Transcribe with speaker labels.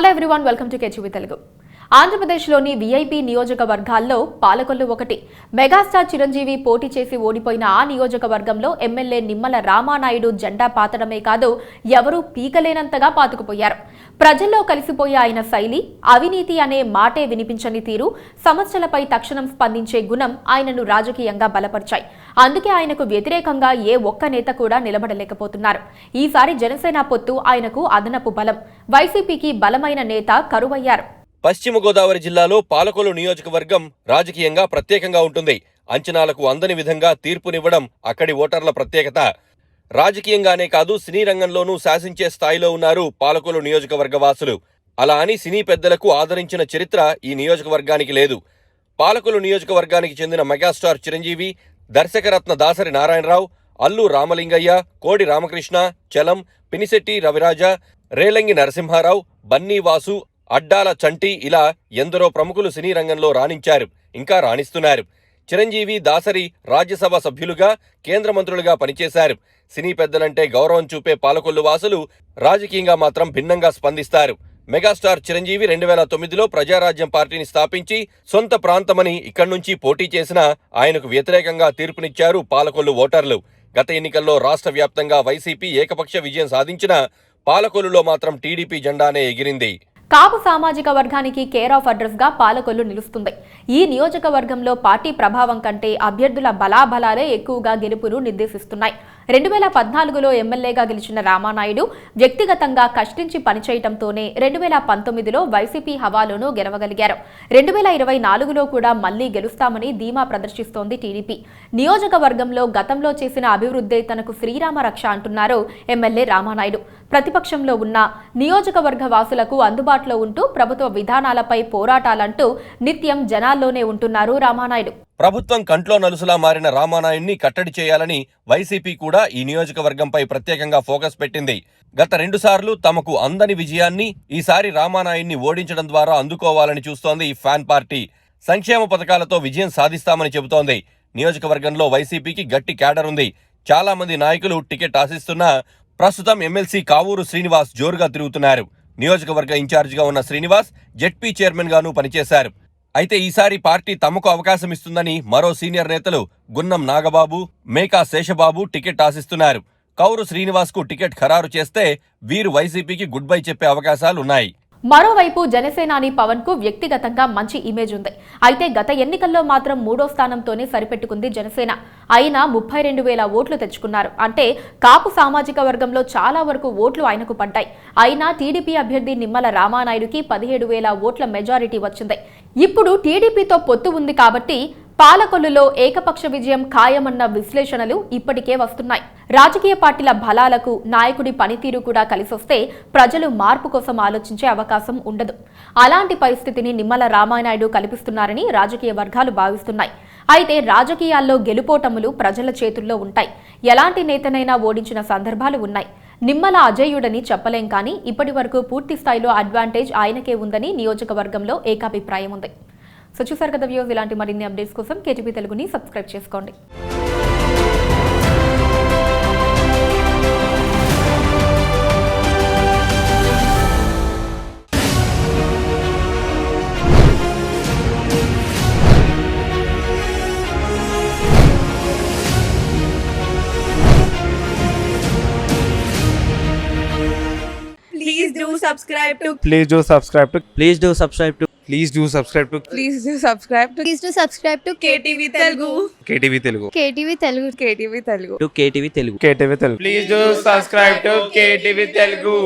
Speaker 1: Hello everyone, welcome to KTV Telugu. ఆంధ్రప్రదేశ్లోని VIP నియోజకవర్గాల్లో పాలకొల్లు ఒకటి. మెగాస్టార్ చిరంజీవి పోటీ చేసి ఓడిపోయిన ఆ నియోజకవర్గంలో ఎమ్మెల్యే నిమ్మల రామానాయుడు జెండా పాతడమే కాదు, ఎవరూ పీకలేనంతగా పాతుకుపోయారు. ప్రజల్లో కలిసిపోయే ఆయన శైలి, అవినీతి అనే మాటే వినిపించని తీరు, సమస్యలపై తక్షణం స్పందించే గుణం ఆయనను రాజకీయంగా బలపరిచాయి. అందుకే ఆయనకు వ్యతిరేకంగా ఏ ఒక్క నేత కూడా నిలబడలేకపోతున్నారు. ఈసారి జనసేన పొత్తు ఆయనకు అదనపు బలం. వైసీపీకి బలమైన నేత కరువయ్యారు.
Speaker 2: పశ్చిమ గోదావరి జిల్లాలో పాలకొల్లు నియోజకవర్గం రాజకీయంగా ప్రత్యేకంగా ఉంటుంది. అంచనాలకు అందని విధంగా తీర్పునివ్వడం అక్కడి ఓటర్ల ప్రత్యేకత. రాజకీయంగానే కాదు, సినీ రంగంలోనూ శాసించే స్థాయిలో ఉన్నారు పాలకొల్లు నియోజకవర్గ వాసులు. అలా అని సినీ పెద్దలకు ఆదరించిన చరిత్ర ఈ నియోజకవర్గానికి లేదు. పాలకొల్లు నియోజకవర్గానికి చెందిన మెగాస్టార్ చిరంజీవి, దర్శకరత్న దాసరి నారాయణరావు, అల్లు రామలింగయ్య, కోడి రామకృష్ణ, చలం, పినిశెట్టి రవిరాజ, రేలంగి నరసింహారావు, బన్నీ వాసు, అడ్డాల చంటి ఇలా ఎందరో ప్రముఖులు సినీ రంగంలో రాణించారు, ఇంకా రాణిస్తున్నారు. చిరంజీవి, దాసరి రాజ్యసభ సభ్యులుగా, కేంద్ర మంత్రులుగా పనిచేశారు. సినీ పెద్దలంటే గౌరవం చూపే పాలకొల్లు వాసులు రాజకీయంగా మాత్రం భిన్నంగా స్పందిస్తారు. మెగాస్టార్ చిరంజీవి 2009లో ప్రజారాజ్యం పార్టీని స్థాపించి సొంత ప్రాంతమని ఇక్కడి నుంచి పోటీ చేసినా ఆయనకు వ్యతిరేకంగా తీర్పునిచ్చారు పాలకొల్లు ఓటర్లు. గత ఎన్నికల్లో రాష్ట్ర వ్యాప్తంగా వైసీపీ ఏకపక్ష విజయం సాధించినా పాలకొల్లులో మాత్రం టీడీపీ జెండానే ఎగిరింది.
Speaker 1: కాపు సామాజిక వర్గానికి కేర్ ఆఫ్ అడ్రస్ గా పాలకొల్లు నిలుస్తుంది. ఈ నియోజకవర్గంలో పార్టీ ప్రభావం కంటే అభ్యర్థుల బలాబలాలే ఎక్కువగా గెలుపును నిర్దేశిస్తున్నాయి. 2014లో ఎమ్మెల్యేగా గెలిచిన రామానాయుడు వ్యక్తిగతంగా కష్టించి పనిచేయటంతోనే 2019లో వైసీపీ హవాలోనూ గెలవగలిగారు. 2024లో కూడా మళ్లీ గెలుస్తామని ధీమా ప్రదర్శిస్తోంది టీడీపీ. నియోజకవర్గంలో గతంలో చేసిన అభివృద్ధే తనకు శ్రీరామ రక్ష అంటున్నారు ఎమ్మెల్యే రామానాయుడు. ప్రతిపక్షంలో ఉన్న నియోజకవర్గ వాసులకు అందుబాటులో ఉంటూ ప్రభుత్వ విధానాలపై పోరాటాలంటూ నిత్యం జనాల్లోనే ఉంటున్నారు రామానాయుడు.
Speaker 2: ప్రభుత్వం కంట్లో నలుసులా మారిన రామానాయుడిని కట్టడి చేయాలని వైసీపీ కూడా ఈ నియోజకవర్గంపై ప్రత్యేకంగా ఫోకస్ పెట్టింది. గత 2 సార్లు తమకు అందని విజయాన్ని ఈసారి రామానాయుడిని ఓడించడం ద్వారా అందుకోవాలని చూస్తోంది ఈ ఫ్యాన్ పార్టీ. సంక్షేమ పథకాలతో విజయం సాధిస్తామని చెబుతోంది. నియోజకవర్గంలో వైసీపీకి గట్టి క్యాడర్ ఉంది. చాలా మంది నాయకులు టికెట్ ఆశిస్తున్నా ప్రస్తుతం ఎమ్మెల్సీ కావూరు శ్రీనివాస్ జోరుగా తిరుగుతున్నారు. నియోజకవర్గ ఇన్ఛార్జిగా ఉన్న శ్రీనివాస్ జెడ్పీ చైర్మన్ గాను పనిచేశారు. అయితే ఈసారి పార్టీ తమకు అవకాశం ఇస్తుందని మరో సీనియర్ నేతలు గున్నం నాగబాబు, మేకా శేషబాబు టికెట్ ఆశిస్తున్నారు. కౌరు శ్రీనివాస్ కు టికెట్ ఖరారు చేస్తే వీరు వైసీపీకి గుడ్ బై చెప్పే అవకాశాలున్నాయి.
Speaker 1: మరోవైపు జనసేనాని పవన్ కు వ్యక్తిగతంగా మంచి ఇమేజ్ ఉంది. అయితే గత ఎన్నికల్లో మాత్రం 3వ స్థానంతోనే సరిపెట్టుకుంది జనసేన. అయినా 32,000 ఓట్లు తెచ్చుకున్నారు. అంటే కాపు సామాజిక వర్గంలో చాలా వరకు ఓట్లు ఆయనకు పడ్డాయి. అయినా టీడీపీ అభ్యర్థి నిమ్మల రామానాయుడుకి 17,000 ఓట్ల మెజారిటీ వచ్చింది. ఇప్పుడు టీడీపీతో పొత్తు ఉంది కాబట్టి పాలకొల్లులో ఏకపక్ష విజయం ఖాయమన్న విశ్లేషణలు ఇప్పటికే వస్తున్నాయి. రాజకీయ పార్టీల బలాలకు నాయకుడి పనితీరు కూడా కలిసొస్తే ప్రజలు మార్పు కోసం ఆలోచించే అవకాశం ఉండదు. అలాంటి పరిస్థితిని నిమ్మల రామానాయుడు కల్పిస్తున్నారని రాజకీయ వర్గాలు భావిస్తున్నాయి. అయితే రాజకీయాల్లో గెలుపోటములు ప్రజల చేతుల్లో ఉంటాయి. ఎలాంటి నేతనైనా ఓడించిన సందర్భాలు ఉన్నాయి. నిమ్మల అజేయుడని చెప్పలేం, కానీ ఇప్పటి వరకు పూర్తి స్థాయిలో అడ్వాంటేజ్ ఆయనకే ఉందని నియోజకవర్గంలో ఏకాభిప్రాయం ఉంది. సో చూసారు కదా వ్యూస్, ఇలాంటి మరిన్ని అప్డేట్స్ కోసం కేటీవీ తెలుగుని సబ్స్క్రైబ్ చేసుకోండి.
Speaker 3: Please do subscribe to
Speaker 4: Please do subscribe to
Speaker 5: Please do subscribe to
Speaker 4: Please do subscribe to
Speaker 3: Please do subscribe to
Speaker 6: Please do subscribe to
Speaker 3: KTV Telugu.
Speaker 4: KTV Telugu.
Speaker 6: KTV Telugu.
Speaker 3: KTV Telugu.
Speaker 5: KTV Telugu.
Speaker 4: KTV Telugu. Please do subscribe to KTV Telugu.